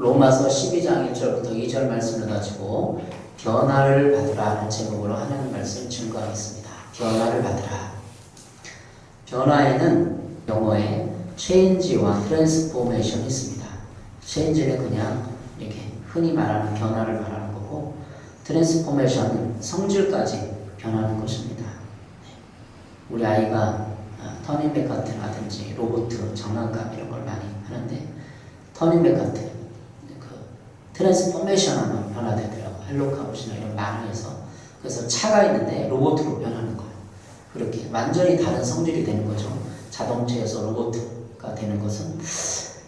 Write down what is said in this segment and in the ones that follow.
로마서 12장 1절부터 2절 말씀을 가지고 변화를 받으라는 제목으로 하나님 말씀을 증거하겠습니다. 변화를 받으라. 변화에는 영어에 change와 transformation이 있습니다. change는 그냥 이렇게 흔히 말하는 변화를 말하는 거고, transformation은 성질까지 변하는 것입니다. 우리 아이가 터닝백 카트라든지 로봇, 장난감 이런 걸 많이 하는데, 터닝백 카트, 트랜스포메이션 하면 변화되더라고요. 헬로카봇이나 이런 만화에서. 그래서 차가 있는데 로봇으로 변하는 거예요. 그렇게 완전히 다른 성질이 되는 거죠. 자동차에서 로봇가 되는 것은.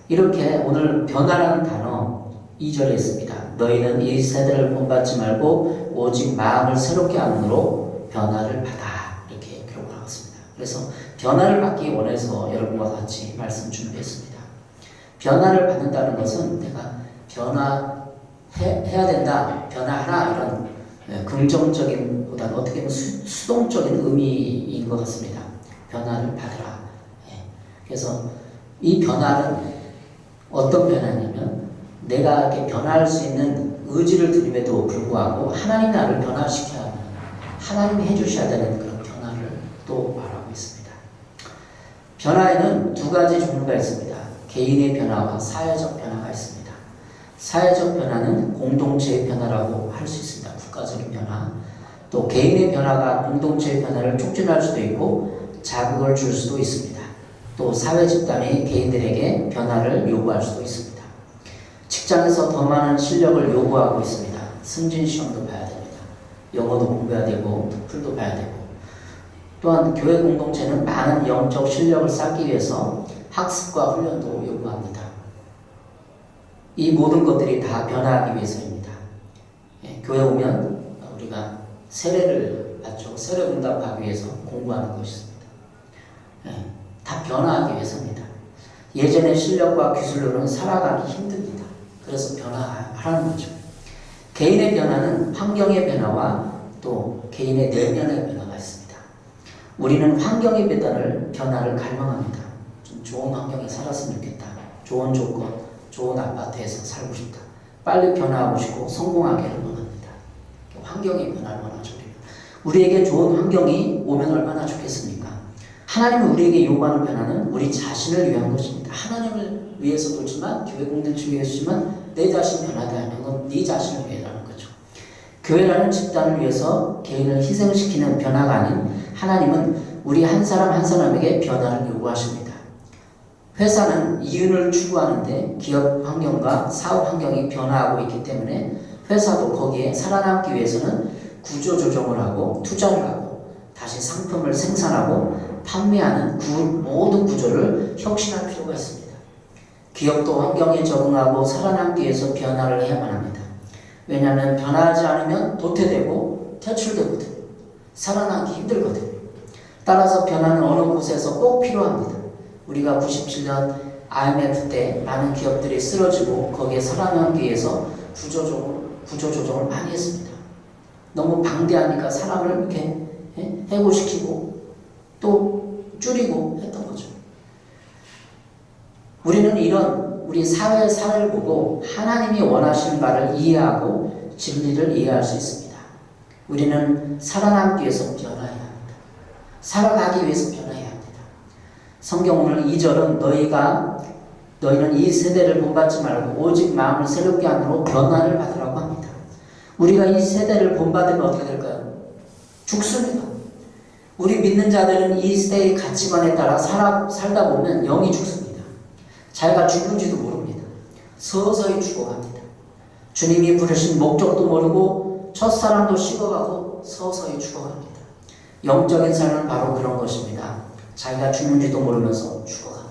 이렇게 오늘 변화라는 단어 2절에 있습니다. 너희는 이 세대를 본받지 말고 오직 마음을 새롭게 함으로 변화를 받아. 이렇게 기록을 하고 있습니다. 그래서 변화를 받기 원해서 여러분과 같이 말씀 준비했습니다. 변화를 받는다는 것은 내가 변화해야 된다, 변화하라, 이런 긍정적인 보다는 어떻게 보면 수동적인 의미인 것 같습니다. 변화를 받으라. 그래서 이 변화는 어떤 변화냐면, 내가 이렇게 변화할 수 있는 의지를 드림에도 불구하고 하나님 나를 변화시켜야 하는, 하나님이 해주셔야 되는 그런 변화를 또 말하고 있습니다. 변화에는 두 가지 종류가 있습니다. 개인의 변화와 사회적 변화가 있습니다. 사회적 변화는 공동체의 변화라고 할 수 있습니다. 국가적인 변화. 또 개인의 변화가 공동체의 변화를 촉진할 수도 있고 자극을 줄 수도 있습니다. 또 사회 집단이 개인들에게 변화를 요구할 수도 있습니다. 직장에서 더 많은 실력을 요구하고 있습니다. 승진 시험도 봐야 됩니다. 영어도 공부해야 되고 토플도 봐야 되고, 또한 교회 공동체는 많은 영적 실력을 쌓기 위해서 학습과 훈련도 요구합니다. 이 모든 것들이 다 변화하기 위해서입니다. 교회 오면 우리가 세례를 받죠. 세례 응답하기 위해서 공부하는 것입니다. 다 변화하기 위해서입니다. 예전의 실력과 기술로는 살아가기 힘듭니다. 그래서 변화하라는 거죠. 개인의 변화는 환경의 변화와 또 개인의 내면의 변화가 있습니다. 우리는 환경의 변화를 갈망합니다. 좀 좋은 환경에 살았으면 좋겠다. 좋은 조건, 좋은 아파트에서 살고 싶다. 빨리 변화하고 싶고 성공하기를 원합니다. 환경의 변화를 원하죠. 우리에게 좋은 환경이 오면 얼마나 좋겠습니까? 하나님은 우리에게 요구하는 변화는 우리 자신을 위한 것입니다. 하나님을 위해서도 그렇지만, 교회 공동체 위해서지만, 내 자신 변화되는 건 네 자신을 위해라는 거죠. 교회라는 집단을 위해서 개인을 희생시키는 변화가 아닌, 하나님은 우리 한 사람 한 사람에게 변화를 요구하십니다. 회사는 이윤을 추구하는데 기업 환경과 사업 환경이 변화하고 있기 때문에 회사도 거기에 살아남기 위해서는 구조 조정을 하고 투자를 하고 다시 상품을 생산하고 판매하는 모든 구조를 혁신할 필요가 있습니다. 기업도 환경에 적응하고 살아남기 위해서 변화를 해야만 합니다. 왜냐하면 변화하지 않으면 도태되고 퇴출되거든요. 살아남기 힘들거든요. 따라서 변화는 어느 곳에서 꼭 필요합니다. 우리가 97년 IMF 때 많은 기업들이 쓰러지고 거기에 살아남기 위해서 구조조정을 많이 했습니다. 너무 방대하니까 사람을 이렇게 해고시키고 또 줄이고 했던 거죠. 우리는 이런 우리 사회의 사례를 보고 하나님이 원하시는 바를 이해하고 진리를 이해할 수 있습니다. 우리는 살아남기 위해서 변화해야 합니다. 살아가기 위해서 변화해야 합니다. 성경 오늘 2절은 너희는 이 세대를 본받지 말고 오직 마음을 새롭게 함으로 변화를 받으라고 합니다. 우리가 이 세대를 본받으면 어떻게 될까요? 죽습니다. 우리 믿는 자들은 이 시대의 가치관에 따라 살다 보면 영이 죽습니다. 자기가 죽는지도 모릅니다. 서서히 죽어갑니다. 주님이 부르신 목적도 모르고 첫사랑도 식어가고 서서히 죽어갑니다. 영적인 삶은 바로 그런 것입니다. 자기가 죽는지도 모르면서 죽어갑니다.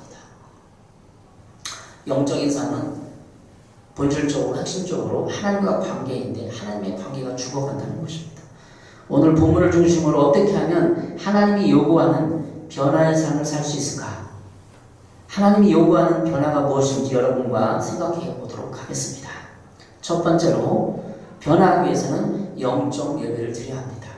영적인 삶은 본질적으로 핵심적으로 하나님과 관계인데 하나님의 관계가 죽어간다는 것입니다. 오늘 본문을 중심으로 어떻게 하면 하나님이 요구하는 변화의 삶을 살 수 있을까? 하나님이 요구하는 변화가 무엇인지 여러분과 생각해 보도록 하겠습니다. 첫 번째로 변화하기 위해서는 영적 예배를 드려야 합니다.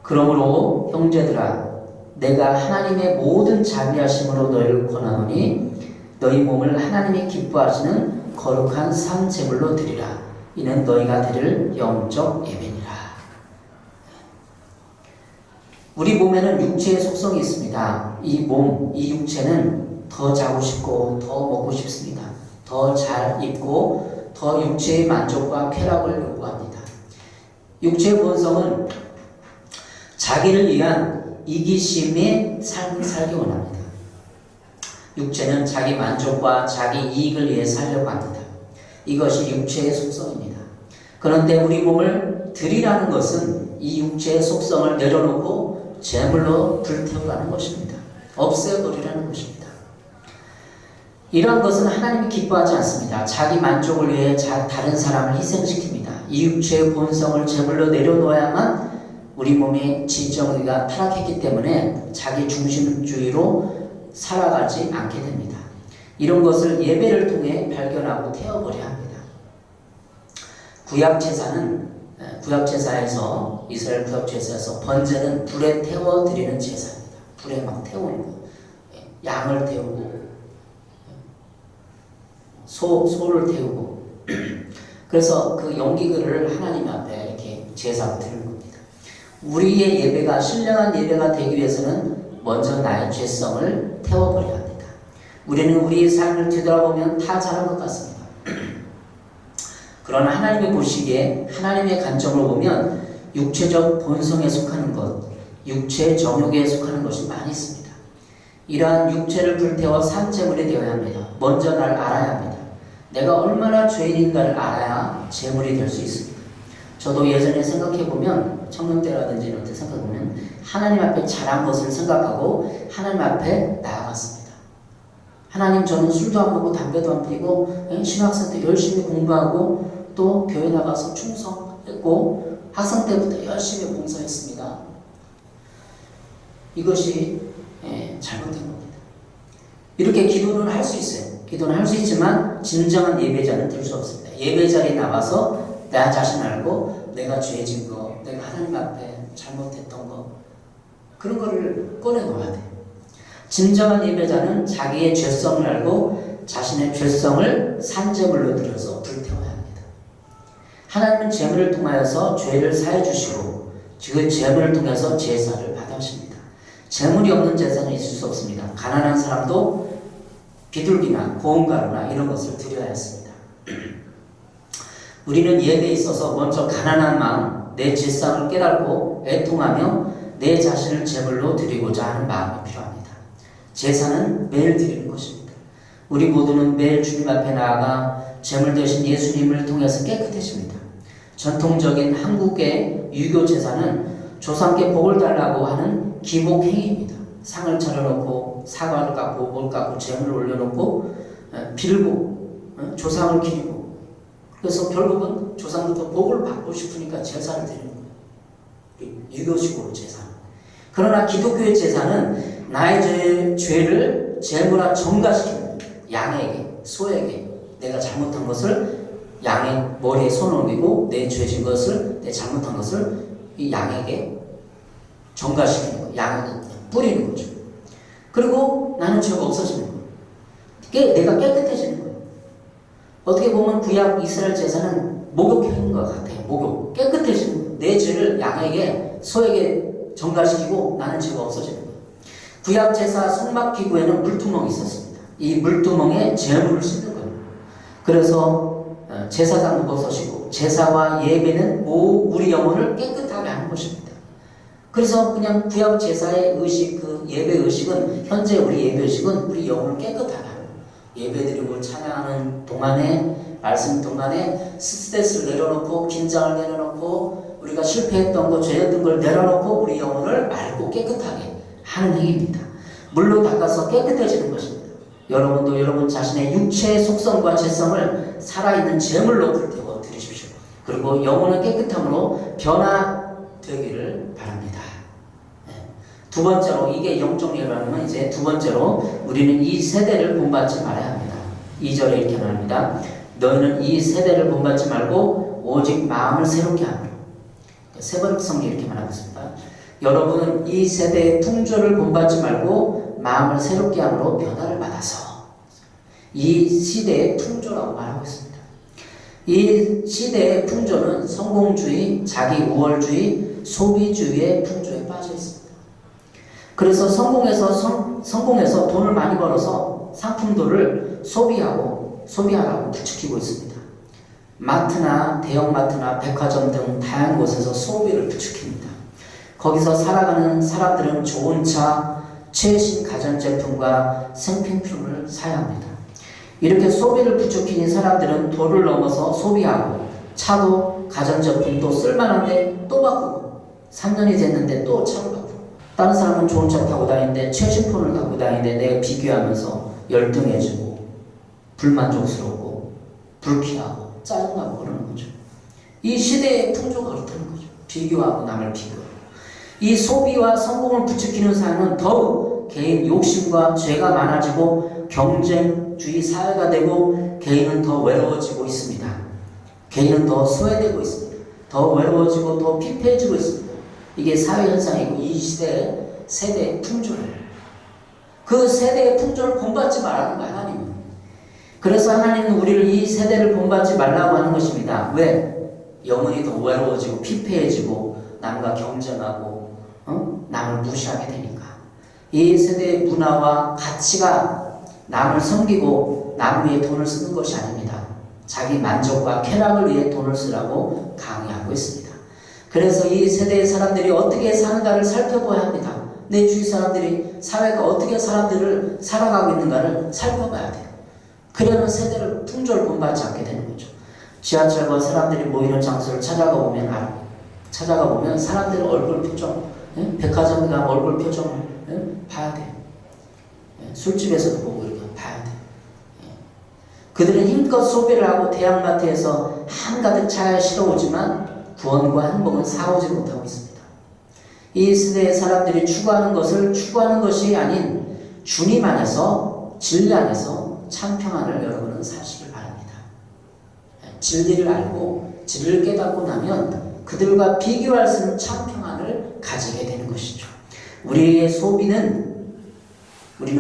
그러므로 형제들아, 내가 하나님의 모든 자비하심으로 너희를 권하노니 너희 몸을 하나님이 기뻐하시는 거룩한 산 제물로 드리라. 이는 너희가 드릴 영적 예배니라. 우리 몸에는 육체의 속성이 있습니다. 이 몸, 이 육체는 더 자고 싶고 더 먹고 싶습니다. 더 잘 입고 더 육체의 만족과 쾌락을 요구합니다. 육체의 본성은 자기를 위한 이기심의 삶을 살기 원합니다. 육체는 자기 만족과 자기 이익을 위해 살려고 합니다. 이것이 육체의 속성입니다. 그런데 우리 몸을 드리라는 것은 이 육체의 속성을 내려놓고 제물로 불태우라는 것입니다. 없애버리라는 것입니다. 이러한 것은 하나님이 기뻐하지 않습니다. 자기 만족을 위해 다른 사람을 희생시킵니다. 이 육체의 본성을 제물로 내려놓아야만 우리 몸의 지정의가 타락했기 때문에 자기 중심주의로 살아가지 않게 됩니다. 이런 것을 예배를 통해 발견하고 태워버려야 합니다. 구약제사에서 이스라엘 구약제사에서 번제는 불에 태워드리는 제사입니다. 불에 막 태우는 거. 양을 태우고 소를 태우고 그래서 그 연기글을 하나님 앞에 이렇게 제사로 드리는 겁니다. 우리의 예배가 신령한 예배가 되기 위해서는 먼저 나의 죄성을 태워버려야 합니다. 우리는 우리의 삶을 뒤돌아보면 다 잘한 것 같습니다. 그러나 하나님이 보시기에 하나님의 관점을 보면 육체적 본성에 속하는 것, 육체의 정욕에 속하는 것이 많이 있습니다. 이러한 육체를 불태워 산제물이 되어야 합니다. 먼저 날 알아야 합니다. 내가 얼마나 죄인인가를 알아야 제물이 될 수 있습니다. 저도 예전에 생각해보면 청년 때라든지 이런 때 생각해보면 하나님 앞에 잘한 것을 생각하고 하나님 앞에 나아갔습니다. 하나님, 저는 술도 안 먹고 담배도 안 피고 신학생 때 열심히 공부하고 또 교회 나가서 충성했고 학생 때부터 열심히 봉사했습니다. 이것이 잘못된 겁니다. 이렇게 기도는 할 수 있어요. 기도는 할 수 있지만 진정한 예배자는 될 수 없습니다. 예배자리에 나가서 나 자신 알고 내가 죄진 거, 내가 하나님 앞에 잘못했던 거 그런 거를 꺼내놓아야 돼요. 진정한 예배자는 자기의 죄성을 알고 자신의 죄성을 산제물로 들여서 불태워야 합니다. 하나님은 제물을 통하여서 죄를 사해 주시고 그 제물을 통해서 제사를 받으십니다. 제물이 없는 제사는 있을 수 없습니다. 가난한 사람도 비둘기나 고운가루나 이런 것을 드려야 했습니다. 우리는 예배에 있어서 먼저 가난한 마음, 내 죄성을 깨닫고 애통하며 내 자신을 제물로 드리고자 하는 마음이 필요합니다. 제사는 매일 드리는 것입니다. 우리 모두는 매일 주님 앞에 나아가 제물 되신 예수님을 통해서 깨끗해집니다. 전통적인 한국의 유교 제사는 조상께 복을 달라고 하는 기복 행위입니다. 상을 차려놓고 사과를 깎고 뭘 깎고 제물을 올려놓고 빌고 조상을 기리고 그래서 결국은 조상부터 복을 받고 싶으니까 제사를 드리는 거예요. 유교식으로 제사. 그러나 기독교의 제사는 나의 죄를 제물화 전가시키는 양에게, 소에게 내가 잘못한 것을 양의 머리에 손을 옮기고 내 죄진 것을, 내 잘못한 것을 이 양에게 전가시키는 거예요. 양에게 뿌리는 거죠. 그리고 나는 죄가 없어지는 거예요. 내가 깨끗해지는 거예요. 어떻게 보면 구약 이스라엘 제사는 목욕형인 것 같아요. 목욕. 깨끗해지는 거예요. 내 죄를 양에게, 소에게 전가시키고 나는 죄가 없어지는 거예요. 구약 제사 성막 기구에는 물두멍이 있었습니다. 이 물두멍에 제물을 씻는 거예요. 그래서 제사장도 벗으시고 제사와 예배는 우리 영혼을 깨끗하게 하는 것입니다. 그래서 그냥 구약 제사의 의식, 그 예배 의식은 현재 우리 예배 의식은 우리 영혼을 깨끗하게 하는 거예요. 예배드리고 찬양하는 동안에 말씀 동안에 스트레스를 내려놓고 긴장을 내려놓고 우리가 실패했던 거, 죄였던 걸 내려놓고 우리 영혼을 맑고 깨끗하게 하는 행위입니다. 물로 닦아서 깨끗해지는 것입니다. 여러분도 여러분 자신의 육체의 속성과 죄성을 살아있는 제물로 불태워 드리십시오. 그리고 영혼의 깨끗함으로 변화되기를 바랍니다. 두 번째로, 이게 영적 예배라면 이제 두 번째로 우리는 이 세대를 본받지 말아야 합니다. 2절에 이렇게 말합니다. 너희는 이 세대를 본받지 말고 오직 마음을 새롭게 하라. 세 번째 성경이 이렇게 말하고 있습니다. 여러분은 이 세대의 풍조를 본받지 말고 마음을 새롭게 함으로 변화를 받아서 이 시대의 풍조라고 말하고 있습니다. 이 시대의 풍조는 성공주의, 자기 우월주의, 소비주의의 풍조에 빠져 있습니다. 그래서 성공해서 돈을 많이 벌어서 상품들을 소비하라고 부추기고 있습니다. 마트나 대형마트나 백화점 등 다양한 곳에서 소비를 부추깁니다. 거기서 살아가는 사람들은 좋은 차, 최신 가전제품과 생필품을 사야 합니다. 이렇게 소비를 부추기는 사람들은 도를 넘어서 소비하고 차도 가전제품도 쓸만한데 또 바꾸고 3년이 됐는데 또 차를 바꾸고 다른 사람은 좋은 차 타고 다니는데 최신 폰을 갖고 다니는데 내가 비교하면서 열등해지고 불만족스럽고 불쾌하고 짜증나고 그러는 거죠. 이 시대의 풍조가 그렇다는 거죠. 비교하고 남을 비교하고. 이 소비와 성공을 부추기는 삶은 더욱 개인 욕심과 죄가 많아지고 경쟁주의 사회가 되고 개인은 더 외로워지고 있습니다. 개인은 더 소외되고 있습니다. 더 외로워지고 더 피폐해지고 있습니다. 이게 사회현상이고 이 세대의 풍조예요. 그 세대의 풍조를 본받지 말라는 거예요, 하나님은. 그래서 하나님은 우리를 이 세대를 본받지 말라고 하는 것입니다. 왜? 영혼이 더 외로워지고 피폐해지고 남과 경쟁하고 남을 무시하게 되니까. 이 세대의 문화와 가치가 남을 섬기고 남 위에 돈을 쓰는 것이 아닙니다. 자기 만족과 쾌락을 위해 돈을 쓰라고 강의하고 있습니다. 그래서 이 세대의 사람들이 어떻게 사는가를 살펴봐야 합니다. 내 주위 사람들이 사회가 어떻게 사람들을 살아가고 있는가를 살펴봐야 돼요. 그러면 세대를 풍조를 본받지 않게 되는 거죠. 지하철과 사람들이 모이는 장소를 찾아가 보면 사람들의 얼굴 표정, 백화점 가면 얼굴 표정을 봐야 돼요. 술집에서도 보고 이렇게 봐야 돼요. 그들은 힘껏 소비를 하고 대형마트에서 한가득 차에 실어오지만 구원과 행복은 사오지 못하고 있습니다. 이 시대의 사람들이 추구하는 것이 아닌 주님 안에서 진리 안에서 참 평안을 여러분은 사시길 바랍니다. 진리를 알고 진리를 깨닫고 나면 그들과 비교할 수 있는 참 평안을 가지게 되는 것이죠. 우리는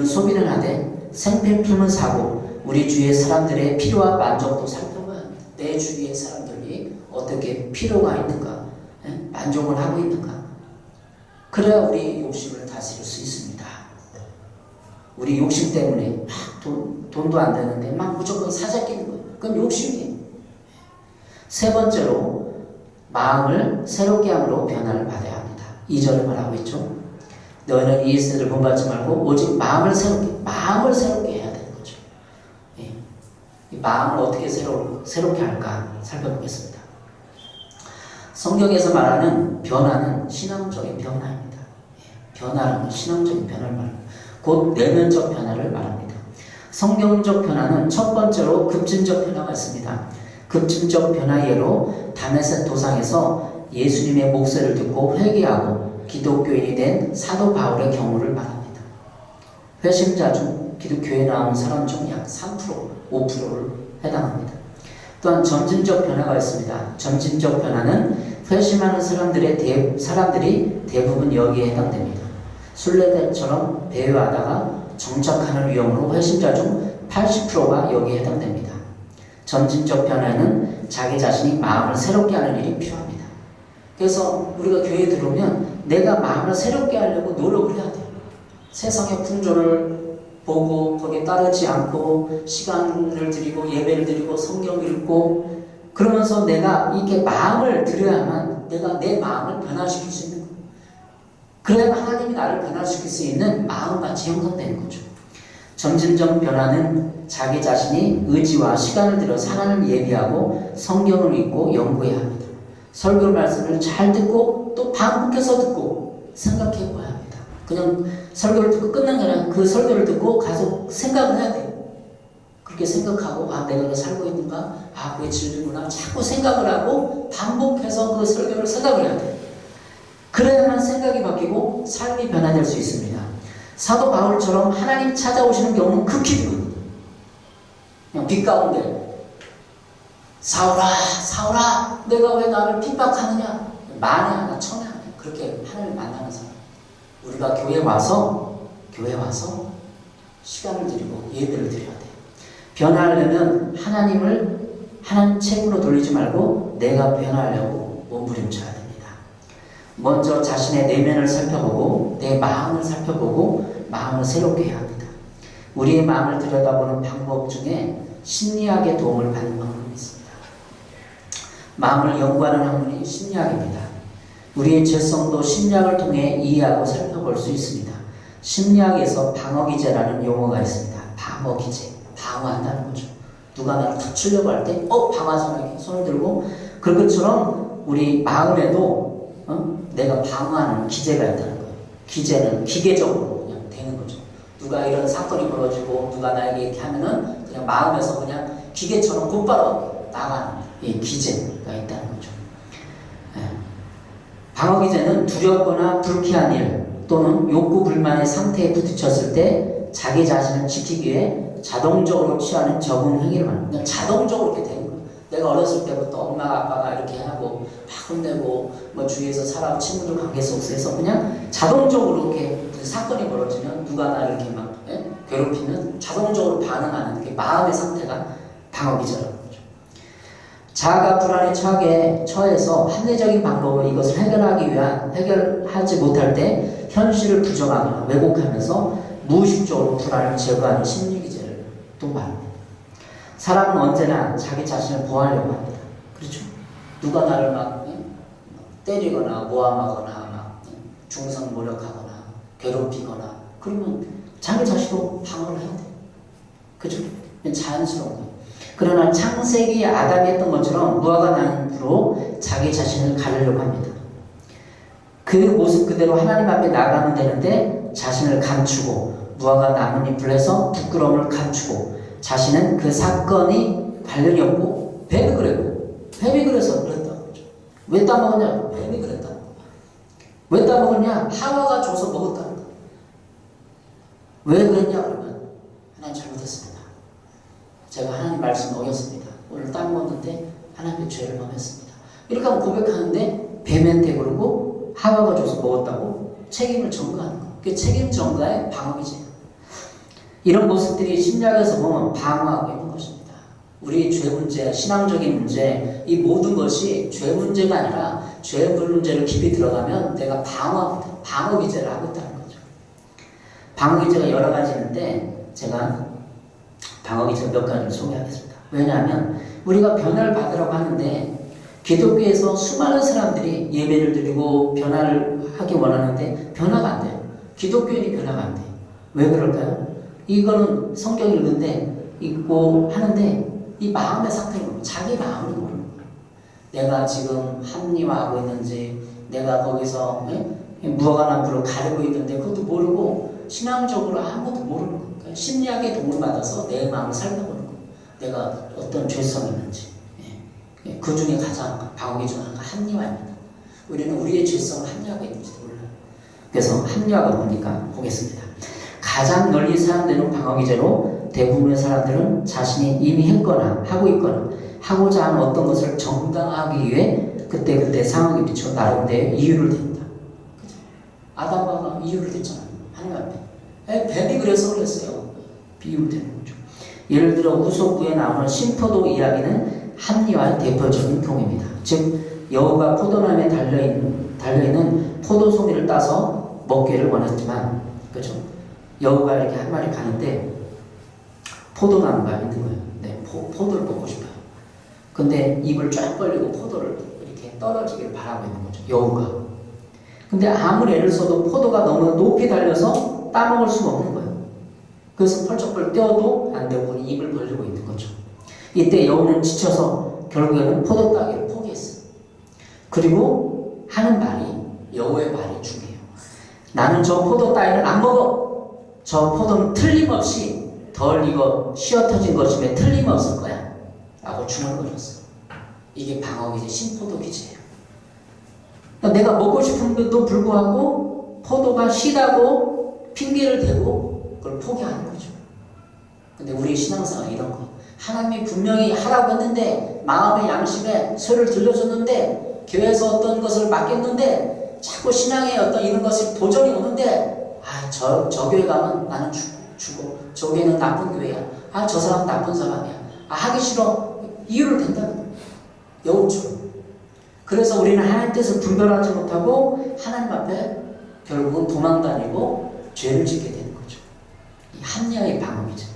소비를 하되 생필품은 사고 우리 주위의 사람들의 필요와 만족도 살펴봐야 합니다. 내 주위의 사람들이 어떻게 필요가 있는가, 만족을 하고 있는가. 그래야 우리 욕심을 다스릴 수 있습니다. 우리 욕심 때문에 막 돈도 안 되는데 막 무조건 사재 끼는 거예요. 그건 욕심이에요. 세 번째로 마음을 새롭게 함으로 변화를 받아야 합니다. 2절에 말하고 있죠. 너희는 이 세대를 본받지 말고 오직 마음을 새롭게 해야 되는 거죠. 이 마음을 어떻게 새롭게 할까 살펴보겠습니다. 성경에서 말하는 변화는 신앙적인 변화입니다. 변화는 신앙적인 변화를 말합니다. 곧 내면적 변화를 말합니다. 성경적 변화는 첫 번째로 급진적 변화가 있습니다. 급진적 변화 예로 다메섹 도상에서 예수님의 목소리를 듣고 회개하고 기독교인이 된 사도 바울의 경우를 말합니다. 회심자 중 기독교에 나온 사람 중 약 3%, 5%를 해당합니다. 또한 점진적 변화가 있습니다. 점진적 변화는 회심하는 사람들이 대부분 여기에 해당됩니다. 순례자처럼 배회하다가 정착하는 위험으로 회심자 중 80%가 여기에 해당됩니다. 점진적 변화에는 자기 자신이 마음을 새롭게 하는 일이 필요합니다. 그래서 우리가 교회에 들어오면 내가 마음을 새롭게 하려고 노력을 해야 돼요. 세상의 풍조를 보고 거기에 따르지 않고 시간을 들이고 예배를 드리고 성경 읽고 그러면서 내가 이렇게 마음을 들여야만 내가 내 마음을 변화시킬 수 있는 거예요. 그래야 하나님이 나를 변화시킬 수 있는 마음같이 형성되는 거죠. 점진적 변화는 자기 자신이 의지와 시간을 들여서 하나님을 예비하고 성경을 읽고 연구해야 합니다. 설교 말씀을 잘 듣고 또 반복해서 듣고 생각해 봐야 합니다. 그냥 설교를 듣고 끝난 게 아니라 그 설교를 듣고 가서 생각을 해야 돼요. 그렇게 생각하고 내가 살고 있는가? 그게 진리구나. 자꾸 생각을 하고 반복해서 그 설교를 생각을 해야 돼요. 그래야만 생각이 바뀌고 삶이 변화될 수 있습니다. 사도 바울처럼 하나님 찾아오시는 경우는 극히 드물어요. 그냥 빛 가운데 사울아 내가 왜 나를 핍박하느냐 만에 하나 천에 하나 그렇게 하나님을 만나는 사람. 우리가 교회에 와서 시간을 드리고 예배를 드려야 돼요. 변화하려면 하나님 책임으로 돌리지 말고 내가 변화하려고 몸부림쳐야 됩니다. 먼저 자신의 내면을 살펴보고 내 마음을 살펴보고 마음을 새롭게 해야 합니다. 우리의 마음을 들여다보는 방법 중에 심리학의 도움을 받는 방법이 있습니다. 마음을 연구하는 학문이 심리학입니다. 우리의 죄성도 심리학을 통해 이해하고 살펴볼 수 있습니다. 심리학에서 방어기제라는 용어가 있습니다. 방어기제, 방어한다는 거죠. 누가 나를 탁 치려고 할 때 방어하잖아 이렇게 손을 들고 그럴 것처럼 우리 마음에도 내가 방어하는 기제가 있다는 거예요. 기제는 기계적으로 그냥 되는 거죠. 누가 이런 사건이 벌어지고 누가 나에게 이렇게 하면은 그냥 마음에서 그냥 기계처럼 곧바로 나가는 이 기제가 있다는 거죠. 방어기제는 두렵거나 불쾌한 일 또는 욕구 불만의 상태에 부딪혔을 때 자기 자신을 지키기 위해 자동적으로 취하는 적응 행위를 말합니다. 그냥 자동적으로 이렇게 되는 거예요. 내가 어렸을 때부터 엄마 아빠가 이렇게 하고 막 혼내고 뭐 주위에서 살아온 친구들 관계 속에서 그냥 자동적으로 이렇게 사건이 벌어지면 누가 나를 이렇게 막 괴롭히면 자동적으로 반응하는 그 마음의 상태가 방어기제라는 거죠. 자아가 불안에 처해서 합리적인 방법으로 이것을 해결하지 못할 때 현실을 부정하거나 왜곡하면서 무의식적으로 불안을 제거하는 심리기제를 또 말합니다. 사람은 언제나 자기 자신을 보호하려고 합니다. 그렇죠? 누가 나를 막 때리거나 모함하거나 막 중상모략하거나 괴롭히거나 그러면 자기 자신도 방어를 해야 돼요. 그렇죠? 자연스러운 거예요. 그러나 창세기 아담이 했던 것처럼 무화과 나무로 자기 자신을 가르려고 합니다. 그 모습 그대로 하나님 앞에 나가면 되는데 자신을 감추고 무화과 나뭇잎을 해서 부끄러움을 감추고 자신은 그 사건이 관련이 없고 뱀이 그래서 그랬다는 거죠. 왜 따먹었냐? 뱀이 그랬다는 거예요. 왜 따먹었냐? 하와가 줘서 먹었다는 거예요. 왜 그랬냐? 그러면 하나님 잘못했습니다. 제가 하나님 말씀 어겼습니다. 오늘 따먹었는데 하나님의 죄를 범했습니다. 이렇게 하면 고백하는데 뱀한테 그러고 하와가 줘서 먹었다고 책임을 전가하는 거예요. 그게 책임 전가의 방어기제예요. 이런 모습들이 심리학에서 보면 방어하고 있는 것입니다. 우리 죄 문제, 신앙적인 문제, 이 모든 것이 죄 문제가 아니라 죄 문제를 깊이 들어가면 내가 방어기제를 하고 있다는 거죠. 방어기제가 여러 가지 있는데 제가 방어기제 몇 가지를 소개하겠습니다. 왜냐하면 우리가 변화를 받으라고 하는데 기독교에서 수많은 사람들이 예배를 드리고 변화를 하기 원하는데 변화가 안 돼요. 기독교인이 변화가 안 돼요. 왜 그럴까요? 이거는 성경 읽고 하는데 이 마음의 상태를 모르는 자기 마음을 모르는 거예요. 내가 지금 합리화하고 있는지 내가 거기서 무화과 나무를 가리고 있는데 그것도 모르고 신앙적으로 아무것도 모르는 거예요. 그러니까 심리학의 도움을 받아서 내 마음을 살펴보는 거예요. 내가 어떤 죄성이 있는지. 그 중에 가장 방어기제는 합리화입니다. 우리는 우리의 죄성을 합리화가 있는지도 몰라요. 그래서 합리화가 뭡니까? 보겠습니다. 가장 널리 사용되는 방어기제로 대부분의 사람들은 자신이 이미 했거나 하고 있거나 하고자 하는 어떤 것을 정당하기 위해 그때 상황에 비춰 나름대로 이유를 댄다. 그죠? 아담과 이유를 댔잖아요. 하나님 앞에. 뱀이 그래서 그랬어요. 비유를 대는 거죠. 예를 들어 후속부에 나오는 신포도 이야기는 합리화의 대표적인 경우입니다. 즉 여우가 포도나무에 달려있는 포도송이를 따서 먹기를 원했지만 그죠? 여우가 이렇게 한 마리 가는데 포도나무가 있는 거예요. 네, 포도를 먹고 싶어요. 근데 입을 쫙 벌리고 포도를 이렇게 떨어지기를 바라고 있는 거죠. 여우가. 근데 아무리 애를 써도 포도가 너무 높이 달려서 따먹을 수가 없는 거예요. 그래서 펄쩍펄 떼어도 안 되고 입을 벌리고 있는 거죠. 이때 여우는 지쳐서 결국에는 포도 따기를 포기했어요. 그리고 하는 말이 여우의 말이 중요해요. 나는 저 포도 따위는 안 먹어. 저 포도는 틀림없이 덜 익어 쉬어 터진 것임에 틀림없을 거야 라고 중을 걸었어. 이게 방어기제, 신포도기제예요. 그러니까 내가 먹고 싶은데도 불구하고 포도가 시다고 핑계를 대고 그걸 포기하는 거죠. 근데 우리의 신앙생활은 이런 거. 하나님이 분명히 하라고 했는데 마음의 양심에 소리를 들려줬는데 교회에서 어떤 것을 맡겼는데 자꾸 신앙의 어떤 이런 것이 도전이 오는데 저 교회 가면 나는 죽어. 저 교회는 나쁜 교회야. 아, 저 사람 나쁜 사람이야. 아, 하기 싫어. 이유를 댄다는 거예요. 여우처럼. 그래서 우리는 하나님 뜻을 분별하지 못하고 하나님 앞에 결국은 도망다니고 죄를 짓게 되는 거죠. 이 합리화의 방법이죠.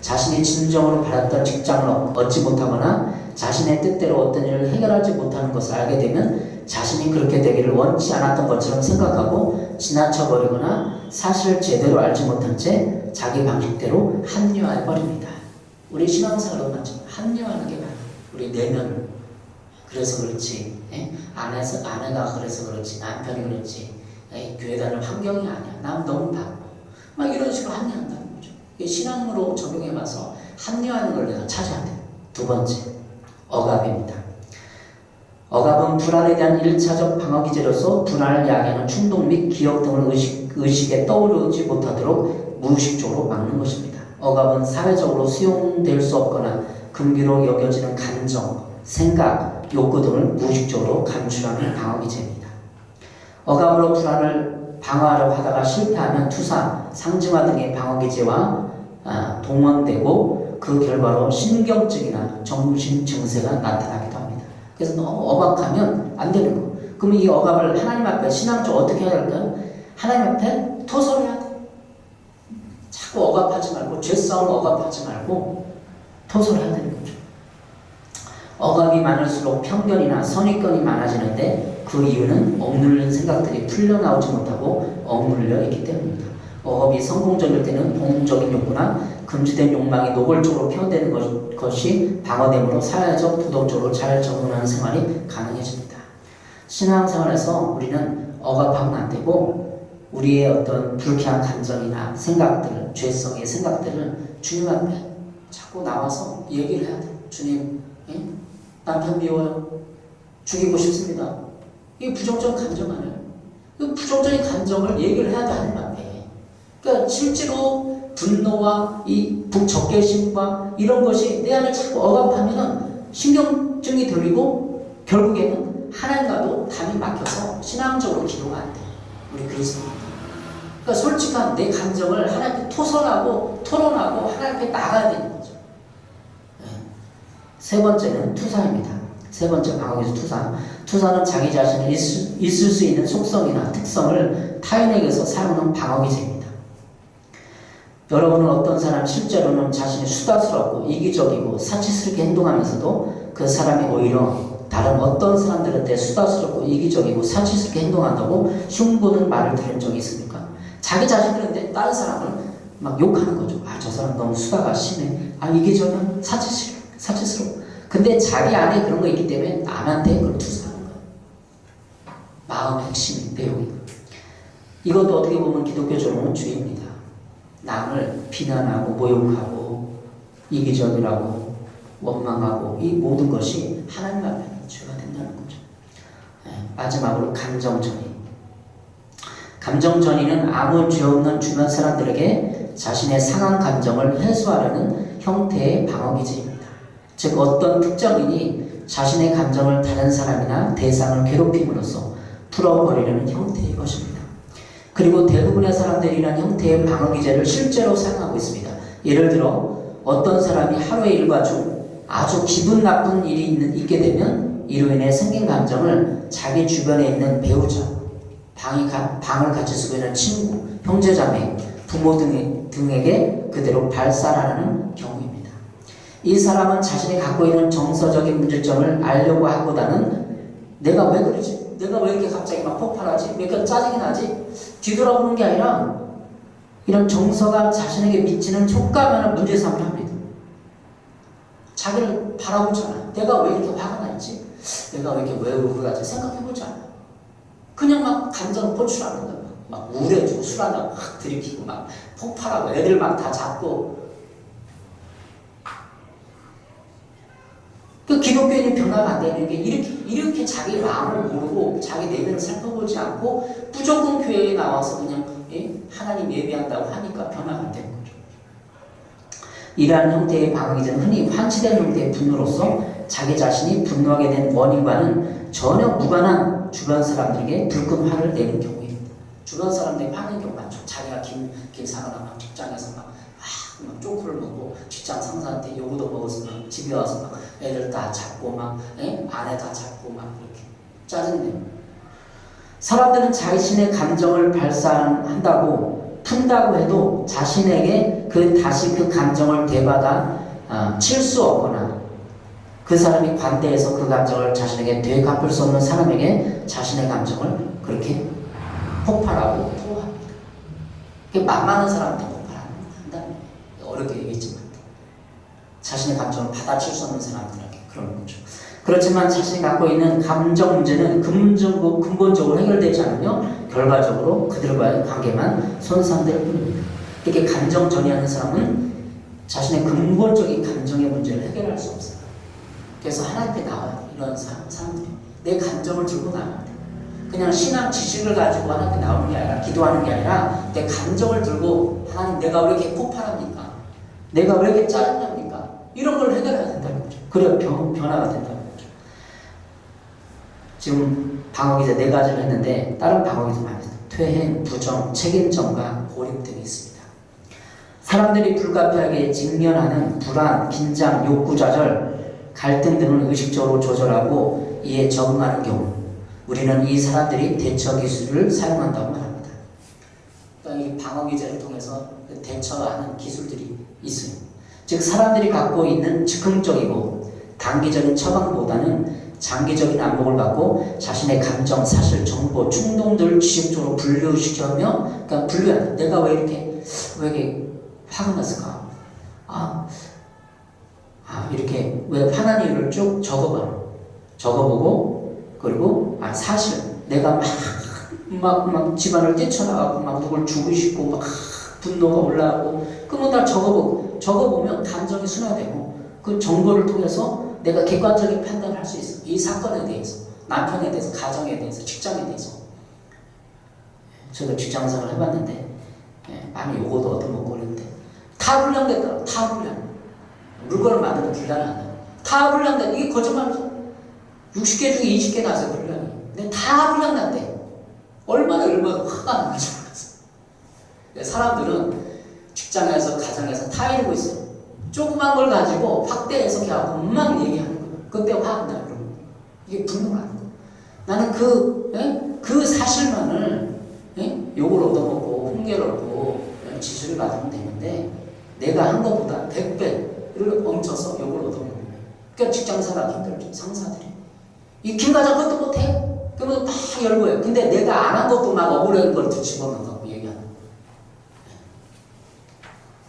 자신이 진정으로 바랐던 직장을 얻지 못하거나 자신의 뜻대로 어떤 일을 해결하지 못하는 것을 알게 되면 자신이 그렇게 되기를 원치 않았던 것처럼 생각하고 지나쳐버리거나 사실을 제대로 알지 못한 채 자기 방식대로 합리화해버립니다. 우리 신앙생활도 마찬가지로 합리화하는 게 많아요. 우리 내면을. 그래서 그렇지, 아내가 그래서 그렇지, 남편이 그렇지, 교회 다니는 환경이 아니야, 난 너무 바빠, 막 이런 식으로 합리화한다는 거죠. 신앙으로 적용해봐서 합리화하는 걸 내가 찾아야 돼요. 두 번째, 억압입니다. 억압은 불안에 대한 1차적 방어 기제로서 불안을 야기하는 충동 및 기억 등을 의식에 떠오르지 못하도록 무의식적으로 막는 것입니다. 억압은 사회적으로 수용될 수 없거나 금기로 여겨지는 감정, 생각, 욕구 등을 무의식적으로 감출하는 방어 기제입니다. 억압으로 불안을 방어하려고 하다가 실패하면 투사, 상징화 등의 방어 기제와 동원되고 그 결과로 신경증이나 정신 증세가 나타나기도 합니다. 그래서 너무 억압하면 안 되는 거. 그러면 이 억압을 하나님 앞에 신앙적으로 어떻게 해야 될까요? 하나님 앞에 토설해야 돼. 자꾸 억압하지 말고 죄싸움을 억압하지 말고 토설해야 되는 거죠. 억압이 많을수록 편견이나 선입견이 많아지는데 그 이유는 억눌린 생각들이 풀려나오지 못하고 억눌려 있기 때문입니다. 억압이 성공적일 때는 본능적인 욕구나 금지된 욕망이 노골적으로 표현되는 것이 방어됨으로 사회적, 도덕적으로 잘 적응하는 생활이 가능해집니다. 신앙생활에서 우리는 억압하면 안 되고 우리의 어떤 불쾌한 감정이나 생각들, 죄성의 생각들을 주님 앞에 자꾸 나와서 얘기를 해야 돼요. 주님, 남편 미워요. 죽이고 싶습니다. 이게 부정적인 감정 아니에요? 이 부정적인 감정을 얘기를 해야 돼, 하나님 앞에. 그러니까 실제로 분노와 이 적개심과 이런 것이 내 안에 자꾸 억압하면은 신경증이 들리고 결국에는 하나님과도 담이 막혀서 신앙적으로 기도가 안 돼. 우리 그리스도인들. 그러니까 솔직한 내 감정을 하나님께 토설하고 토론하고 하나님께 나가야 되는 거죠. 세 번째는 투사입니다. 세 번째 방어기죠, 투사. 투사는 자기 자신이 있을 수 있는 속성이나 특성을 타인에게서 사용하는 방어기제입니다. 여러분은 어떤 사람 실제로는 자신이 수다스럽고 이기적이고 사치스럽게 행동하면서도 그 사람이 오히려 다른 어떤 사람들한테 수다스럽고 이기적이고 사치스럽게 행동한다고 흉보는 말을 들은 적이 있습니까? 자기 자신들한테 다른 사람을 막 욕하는 거죠. 아, 저 사람 너무 수다가 심해. 아, 이기적이면 사치스러워. 근데 자기 안에 그런 거 있기 때문에 남한테 그걸 투사하는 거예요. 마음의 핵심, 내용이. 이것도 어떻게 보면 기독교적으로는 죄입니다. 남을 비난하고 모욕하고 이기적이라고 원망하고 이 모든 것이 하나님 앞에는 죄가 된다는 거죠. 마지막으로 감정전이. 감정전이는 아무 죄 없는 주변 사람들에게 자신의 상한 감정을 해소하려는 형태의 방어기제입니다. 즉 어떤 특정인이 자신의 감정을 다른 사람이나 대상을 괴롭힘으로써 풀어버리려는 형태의 것입니다. 그리고 대부분의 사람들이 이런 형태의 방어기제를 실제로 사용하고 있습니다. 예를 들어 어떤 사람이 하루의 일과 중 아주 기분 나쁜 일이 있게 되면 이로 인해 생긴 감정을 자기 주변에 있는 배우자, 방을 같이 쓰고 있는 친구, 형제자매, 부모 등에게 그대로 발산하는 경우입니다. 이 사람은 자신이 갖고 있는 정서적인 문제점을 알려고 하기보다는 내가 왜 그러지? 내가 왜 이렇게 갑자기 막 폭발하지? 왜 이렇게 짜증이 나지? 뒤돌아보는 게 아니라 이런 정서가 자신에게 미치는 효과만을 문제 삼으려 합니다. 자기를 바라보잖아. 내가 왜 이렇게 화가 나지? 내가 왜 이렇게 왜 우울하지? 생각해보잖아. 그냥 막 감정 포출하는 거야. 막 우울해지고 술 한잔 확 들이키고 막 폭발하고 애들 막 다 잡고. 그 기독교인이 변화가 안 되는 게 이렇게 자기 마음을 모르고 자기 내면을 살펴보지 않고 무조건 교회에 나와서 그냥 하나님 예배한다고 하니까 변화가 안 되는 거죠. 이러한 형태의 방어기제는 흔히 환치된 형태의 분노로서 자기 자신이 분노하게 된 원인과는 전혀 무관한 주변 사람들에게 불끈 화를 내는 경우입니다. 주변 사람들이 화내는 경우 많죠. 자기가 길 사거나 막 직장에서 막 막 쪼크를 먹고 직장 상사한테 요구도 먹어서 막 집에 와서 막 애들 다 잡고 막 아내 다 잡고 막 이렇게 짜증내요. 사람들은 자신의 감정을 발산한다고 푼다고 해도 자신에게 다시 그 감정을 되받아 칠 수 없거나 그 사람이 관대해서 그 감정을 자신에게 되갚을 수 없는 사람에게 자신의 감정을 그렇게 폭발하고 토로합니다. 만만한 사람한테 폭발한다는 어렵게 얘기했지만 자신의 감정을 받아칠 수 없는 사람들에게 그런 거죠. 그렇지만 자신이 갖고 있는 감정 문제는 근본적으로 해결되지 않으며 결과적으로 그들과의 관계만 손상될 뿐입니다. 이렇게 감정 전이하는 사람은 자신의 근본적인 감정의 문제를 해결할 수 없어요. 그래서 하나님께 나와요. 이런 사람들이 내 감정을 들고 나와야 돼. 그냥 신앙 지식을 가지고 하나님께 나오는 게 아니라 기도하는 게 아니라 내 감정을 들고 하나님 내가 왜 이렇게 폭발합니까? 내가 왜 이렇게 짜증납니까? 이런 걸 해결해야 된다는 거죠. 그래야 변화가 된다는 거죠. 지금 방어기제 4가지를 했는데 다른 방어기도 많이 있어요. 퇴행, 부정, 책임점과 고립 등이 있습니다. 사람들이 불가피하게 직면하는 불안, 긴장, 욕구 좌절, 갈등 등을 의식적으로 조절하고 이에 적응하는 경우 우리는 이 사람들이 대처 기술을 사용한다고 말합니다. 그러니까 이 방어기제를 통해서 대처하는 기술들이 있어요. 즉 사람들이 갖고 있는 즉흥적이고 단기적인 처방보다는 장기적인 안목을 갖고 자신의 감정, 사실, 정보, 충동들을 지식적으로 분류시켜며 그러니까 분류해야 돼. 내가 왜 이렇게 화가 났을까? 이렇게 왜 화난 이유를 쭉 적어보고 그리고 사실 내가 막 집안을 뛰쳐나가고 막 누굴 죽이시고 막 분노가 올라오고 그건 다 적어보면 감정이 순화되고 그 정보를 통해서 내가 객관적인 판단을 할 수 있어. 이 사건에 대해서, 남편에 대해서, 가정에 대해서, 직장에 대해서. 저도 직장생활을 해봤는데 많이 요거도 얻어먹고 그랬는데 다 불량됐더라고. 다 불량. 물건을 만드는 불량이 안 나요. 다 불량돼. 이게 거짓말이죠. 60개 중에 20개 나서 불량이. 근데 다 불량 났대. 얼마나 화가 나는 건지 몰랐어. 사람들은 직장에서, 가정에서 다 이러고 있어요. 조그만 걸 가지고 확대해서 해갖고 막 얘기하는 거예요. 그때 화가 나요. 이게 분노가 아닌 거예요. 나는 그 사실만을 욕을 얻어먹고 훈계를 얻고 지수를 받으면 되는데 내가 한 것보다 100배를 멈춰서 욕을 얻어먹는 거예요. 그러니까 직장생활 힘들죠. 상사들이. 이 김과장 그것도 못해? 그러면 막 열거해요. 근데 내가 안 한 것도 막 억울한 걸 집어넣는다고 얘기하는 거예요.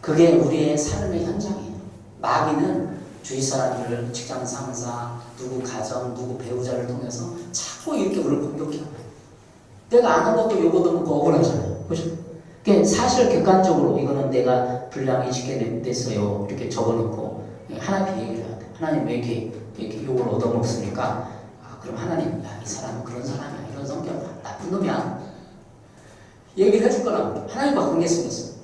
그게 우리의 삶의 현장이에요. 마귀는 주위 사람들을 직장 상사, 누구 가정, 누구 배우자를 통해서 자꾸 이렇게 우리를 공격해요. 내가 안 한 것도 요거 너무 억울하잖아요. 그죠? 그러니까 사실 객관적으로 이거는 내가 분량이 20개 됐어요. 이렇게 적어놓고 하나님께 얘기를 해야 돼. 하나님 왜 이렇게 욕을 얻어먹습니까? 그럼 하나님, 이 사람은 그런 사람이야. 이런 성격, 나쁜 놈이야. 얘기를 해줄 거라고. 하나님과 관계 속에서.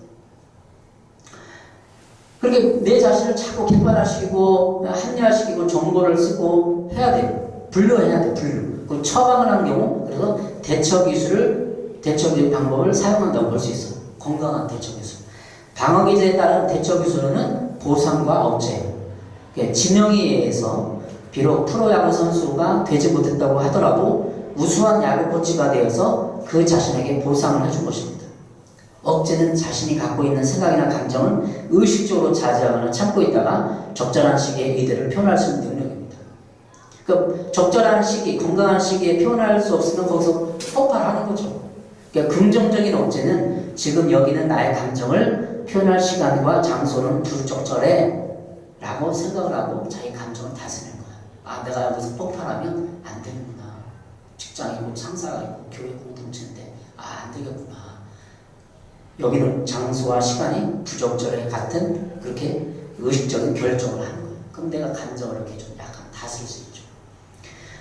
그렇게 내 자신을 자꾸 객관화시키고 합리화시키고 정보를 쓰고 해야 돼요. 분류해야 돼. 분류. 그 처방을 하는 경우 그래서 대처 방법을 사용한다고 볼 수 있어. 건강한 대처 기술. 방어기제에 따른 대처 기술은 보상과 억제예요. 지명에 의해서 비록 프로야구 선수가 되지 못했다고 하더라도 우수한 야구 코치가 되어서 그 자신에게 보상을 해준 것입니다. 억제는 자신이 갖고 있는 생각이나 감정을 의식적으로 자제하거나 참고 있다가 적절한 시기에 이들을 표현할 수 있는 능력입니다. 그러니까 적절한 시기, 건강한 시기에 표현할 수 없으면 거기서 폭발하는 거죠. 그러니까 긍정적인 억제는 지금 여기는 나의 감정을 표현할 시간과 장소는 부적절해 라고 생각을 하고 자기 감정을 다스리는 거야. 내가 여기서 폭발하면 안 되는구나. 직장이고 상사가 있고 교회 공동체인데 안 되겠구나. 여기는 장소와 시간이 부적절해 같은 그렇게 의식적인 결정을 하는 거예요. 그럼 내가 감정을 이렇게 좀 약간 다스릴 수 있죠.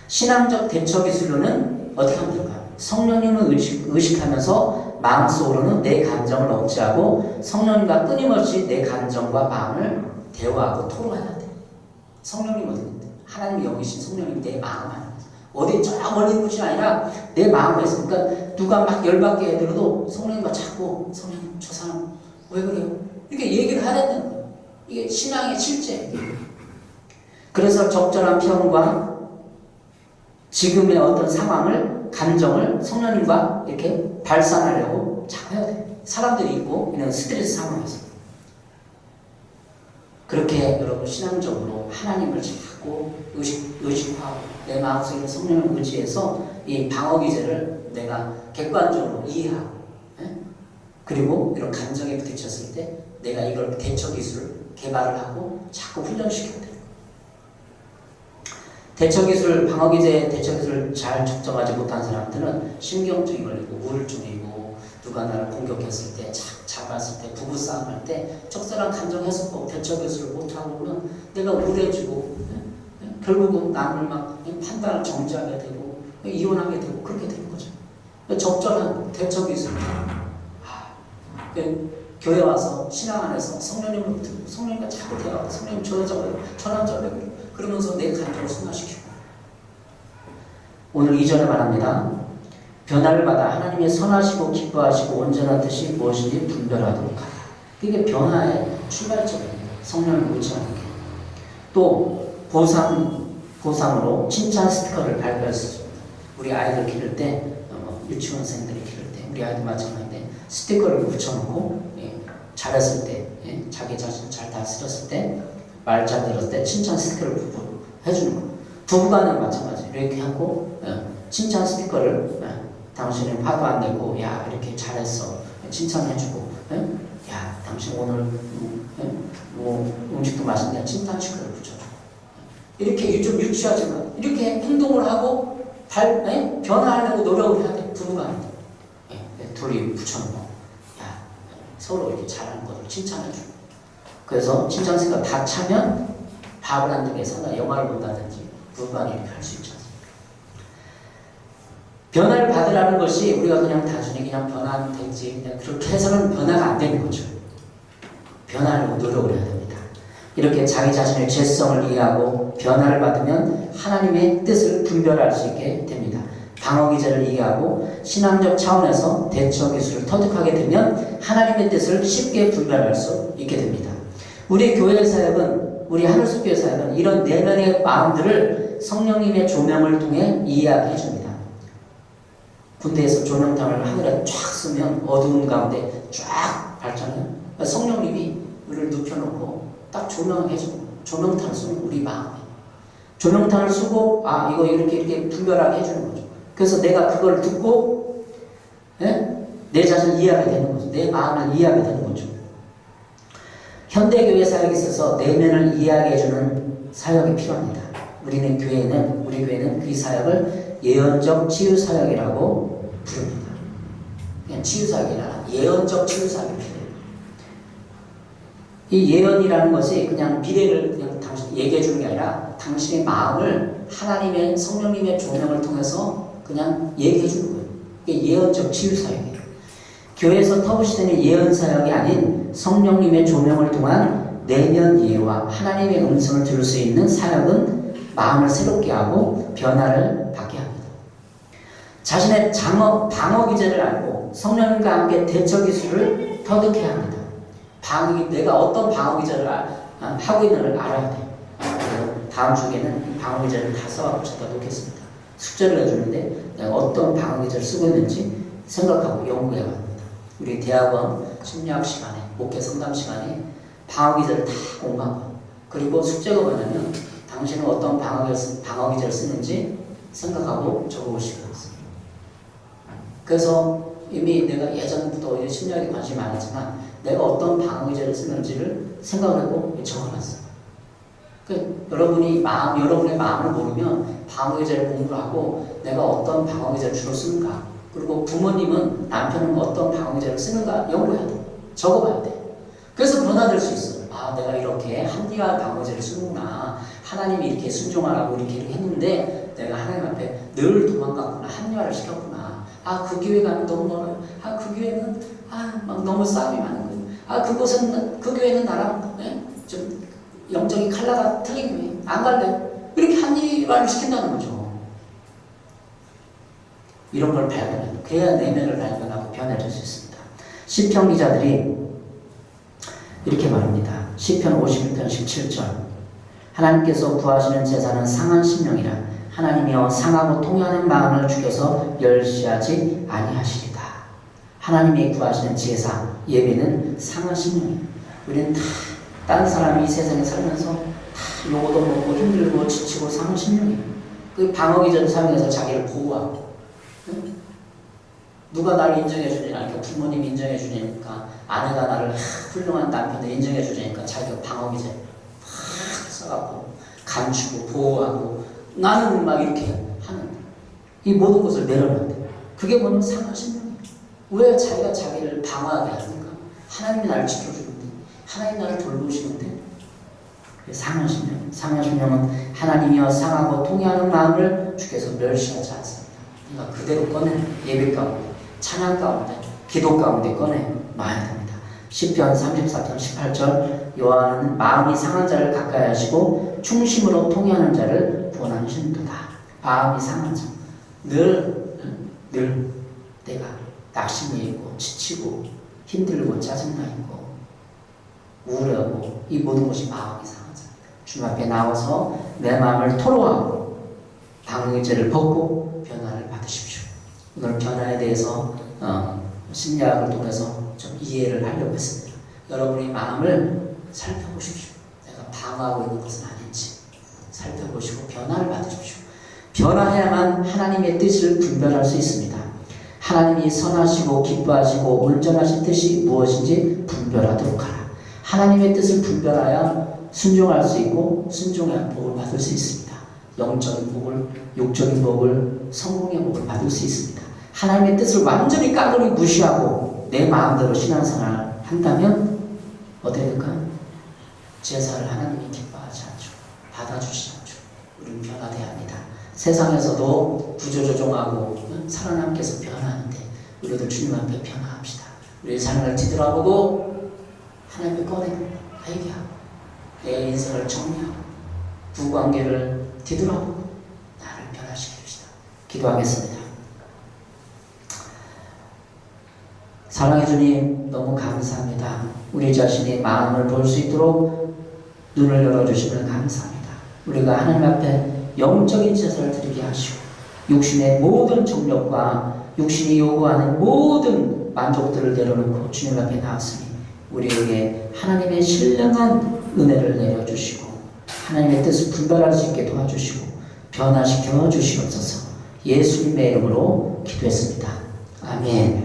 신앙적 대처 기술로는 어떻게 하면 될까요? 성령님을 의식하면서 마음속으로는 내 감정을 억제하고 성령님과 끊임없이 내 감정과 마음을 대화하고 토로해야 돼. 성령님 어디 있는데? 하나님이 여기신 성령님 내 마음 안에 어디 저 멀리 있는 것이 아니라 내 마음에 있어. 그러니까 누가 막 열받게 해들어도 성령님과 자꾸 성령님 저 사람 왜 그래요? 이렇게 얘기를 잘했는 거예요. 이게 신앙의 실제. 그래서 적절한 표현과 지금의 어떤 상황을, 감정을 성령님과 이렇게 발산하려고 잘 해야 돼요. 사람들이 있고 이런 스트레스 상황에서. 그렇게 여러분 신앙적으로 하나님을 자꾸 의식하고 내 마음속에 성령을 의지해서 이 방어 기제를 내가 객관적으로 이해하고, 그리고 이런 감정에 부딪혔을 때 내가 이걸 대처 기술을 개발을 하고 자꾸 훈련시켜야 돼요. 대처 기술, 방어 기제 대처 기술을 잘 적정하지 못한 사람들은 신경증이 걸리고 우울증이고, 누가 나를 공격했을 때, 잡았을 때, 부부싸움 할 때 적절한 감정 해석법, 대처 기술을 못하고 그러면 내가 우울해지고, 결국은 남을 막 판단을 정지하게 되고 이혼하게 되고 그렇게 되는 거죠. 적절한 대처 기술. 교회 와서 신앙 안에서 성령님을 듣고 성령님과 자꾸 대화하고 성령님 저남자고 그러면서 내 감정을 순화시키고. 오늘 2절에 말합니다. 변화를 받아 하나님의 선하시고 기뻐하시고 온전한 뜻이 무엇인지 분별하도록 하라. 이게 변화의 출발점이에요. 성령을 의지하는 게. 또 보상으로 칭찬 스티커를 발표할 수 있습니다. 우리 아이들 기를 때, 유치원생들이 기를 때 우리 아이들 마찬가지인데 스티커를 붙여놓고 잘했을 때, 자기 자신을 잘 다스렸을 때, 말 잘 들었을 때 칭찬 스티커를 해주는 거. 부부간에 마찬가지. 이렇게 하고 칭찬 스티커를 당신은 화도 안 내고 야 이렇게 잘했어 칭찬해주고, 야 당신 오늘 음식도 맛있네 칭찬 스티커를 붙여주고. 이렇게 좀 유치하지만 이렇게 행동을 하고 변화하려고 노력을 해야 돼. 부부간에 둘이 붙여놓고 서로 이렇게 잘하는 것을 칭찬해주고. 그래서 칭찬스가 다 차면 밥을 한 적에 사나 영화를 본다든지 부부간에 이렇게 할 수 있지 않습니까? 변화를 받으라는 것이 우리가 그냥 단순히 그냥 변화하면 되지 그냥 그렇게 해서는 변화가 안 되는 거죠. 변화하려고 노력을 해야 됩니다. 이렇게 자기 자신의 죄성을 이해하고 변화를 받으면 하나님의 뜻을 분별할 수 있게 됩니다. 방어 기제를 이해하고 신앙적 차원에서 대처 기술을 터득하게 되면 하나님의 뜻을 쉽게 분별할 수 있게 됩니다. 우리 교회 사역은, 우리 하늘숲교회 사역은 이런 내면의 마음들을 성령님의 조명을 통해 이해하게 해줍니다. 군대에서 조명탄을 하늘에 쫙 쏘면 어두운 가운데 쫙 밝잖아요. 성령님이 우리를 눕혀놓고 딱 조명을 해주고 조명탄을 쏘는 우리 마음에 조명탄을 쏘고 이거 이렇게 분별하게 해주는 거죠. 그래서 내가 그걸 듣고 내 자신을 이해하게 되는 거죠. 내 마음을 이해하게 되는 거죠. 현대교회 사역에 있어서 내면을 이해하게 해주는 사역이 필요합니다. 우리 교회는 그 사역을 예언적 치유 사역이라고 부릅니다. 그냥 치유 사역이 아니라 예언적 치유 사역이 필요해요. 이 예언이라는 것이 그냥 미래를 그냥 당신 얘기해 주는 게 아니라 당신의 마음을 하나님의 성령님의 조명을 통해서 그냥 얘기해 주는 거예요. 이게 예언적 치유 사역이에요. 교회에서 터부시되는 예언 사역이 아닌 성령님의 조명을 통한 내면 이해와 하나님의 음성을 들을 수 있는 사역은 마음을 새롭게 하고 변화를 받게 합니다. 자신의 방어 기제를 알고 성령님과 함께 대처 기술을 터득해야 합니다. 내가 어떤 방어 기제를 하고 있는지를 알아야 돼요. 다음 주에는 방어 기제를 다 써붙여다 놓겠습니다. 숙제를 해주는데 내가 어떤 방어 기제를 쓰고 있는지 생각하고 연구해 갑니다. 우리 대학원 심리학 시간에, 목회 상담 시간에 방어 기제를 다 공부하고, 그리고 숙제가 뭐냐면 당신은 어떤 방어 기제를 쓰는지 생각하고 적어보시기 바랍니다. 그래서 이미 내가 예전부터 심리학에 관심이 많았지만 내가 어떤 방어 기제를 쓰는지를 생각을 하고 적어놨어요. 여러분의 마음을 모르면 방어 기제를 공부를 하고 내가 어떤 방어 기제를 주로 쓰는가, 그리고 부모님은 남편은 어떤 방어 기제를 쓰는가 연구해야 돼. 적어봐야 돼. 그래서 변화될 수 있어. 내가 이렇게 합리화 방어 기제를 쓰는구나. 하나님이 이렇게 순종하라고 이렇게 했는데 내가 하나님 앞에 늘 도망갔구나. 합리화를 시켰구나. 그 교회 가면 너무 멀어요. 그 교회는 막 너무 싸움이 많은 거예요. 그 교회는 나랑 좀 영적인 컬러가 틀린 교회. 안 갈래. 이렇게 합리화를 시킨다는 거죠. 이런 걸 발견해요. 그래야 내면을 발견하고 변화될 수 있습니다. 시편 기자들이 이렇게 말합니다. 시편 51편 17절. 하나님께서 구하시는 제사는 상한 심령이라. 하나님이여 상하고 통하는 마음을 주께서 멸시하지 아니하시리다. 하나님이 구하시는 제사, 예배는 상한 심령이에요. 우리는 다 다른 사람이 이 세상에 살면서 다 요거도 먹고 힘들고 지치고 상한 심령이에요. 그 방어기전 사용해서 자기를 보호하고, 응? 누가 나를 인정해 주니까, 부모님이 인정해 주니까, 아내가 나를 훌륭한 남편을 인정해 주니까 자기가 방어기전 막 써갖고 감추고 보호하고 나는 막 이렇게 하는, 이 모든 것을 내려놓는다. 그게 뭐냐면 상한 심령이에요. 왜 자기가 자기를 방어하게 하는가? 하나님이 나를 지켜주는데, 하나님 나를 돌보시는데. 상한 심령. 상한 심령은 하나님이여 상하고 통해하는 마음을 주께서 멸시하지 않습니다. 그러니까 그대로 꺼내, 예배 가운데, 찬양 가운데, 기도 가운데 꺼내 놔야 됩니다. 시편 34편 18절. 여호와는 마음이 상한 자를 가까이 하시고 충심으로 통해하는 자를 구원하시는도다. 마음이 상한 자, 늘 내가 낙심이 있고 지치고 힘들고 짜증나 있고 우울하고 이 모든 것이 마음이 상한 자. 주님 앞에 나와서 내 마음을 토로하고 방의죄를 벗고 변화를 받으십시오. 오늘 변화에 대해서 심리학을 통해서 좀 이해를 하려고 했습니다. 여러분의 마음을 살펴보십시오. 내가 방어하고 있는 것은 아닌지 살펴보시고 변화를 받으십시오. 변화해야만 하나님의 뜻을 분별할 수 있습니다. 하나님이 선하시고 기뻐하시고 온전하신 뜻이 무엇인지 분별하도록 하라. 하나님의 뜻을 분별하여 순종할 수 있고 순종해야 복을 받을 수 있습니다. 영적인 복을, 육적인 복을, 성공의 복을 받을 수 있습니다. 하나님의 뜻을 완전히 깡그리 무시하고 내 마음대로 신앙생활을 한다면 어떻게 될까? 제사를 하나님이 기뻐하지 않죠. 받아주시지 않죠. 우리는 변화돼야 합니다. 세상에서도 구조조정하고 살아남기 위해서 변화하는데 우리도 주님 앞에 변화합시다. 우리의 삶을 뒤돌아보고 하나님 앞에 꺼내고 회개하고 내 인생을 정리하고 부관계를 뒤돌아보고 나를 변화시킵시다. 기도하겠습니다. 사랑해 주님, 너무 감사합니다. 우리 자신의 마음을 볼 수 있도록 눈을 열어주시면 감사합니다. 우리가 하나님 앞에 영적인 제사를 드리게 하시고 육신의 모든 정욕과 육신이 요구하는 모든 만족들을 내려놓고 주님 앞에 나왔으니 우리에게 하나님의 신령한 은혜를 내려주시고 하나님의 뜻을 분별할 수 있게 도와주시고 변화시켜 주시옵소서. 예수님의 이름으로 기도했습니다. 아멘.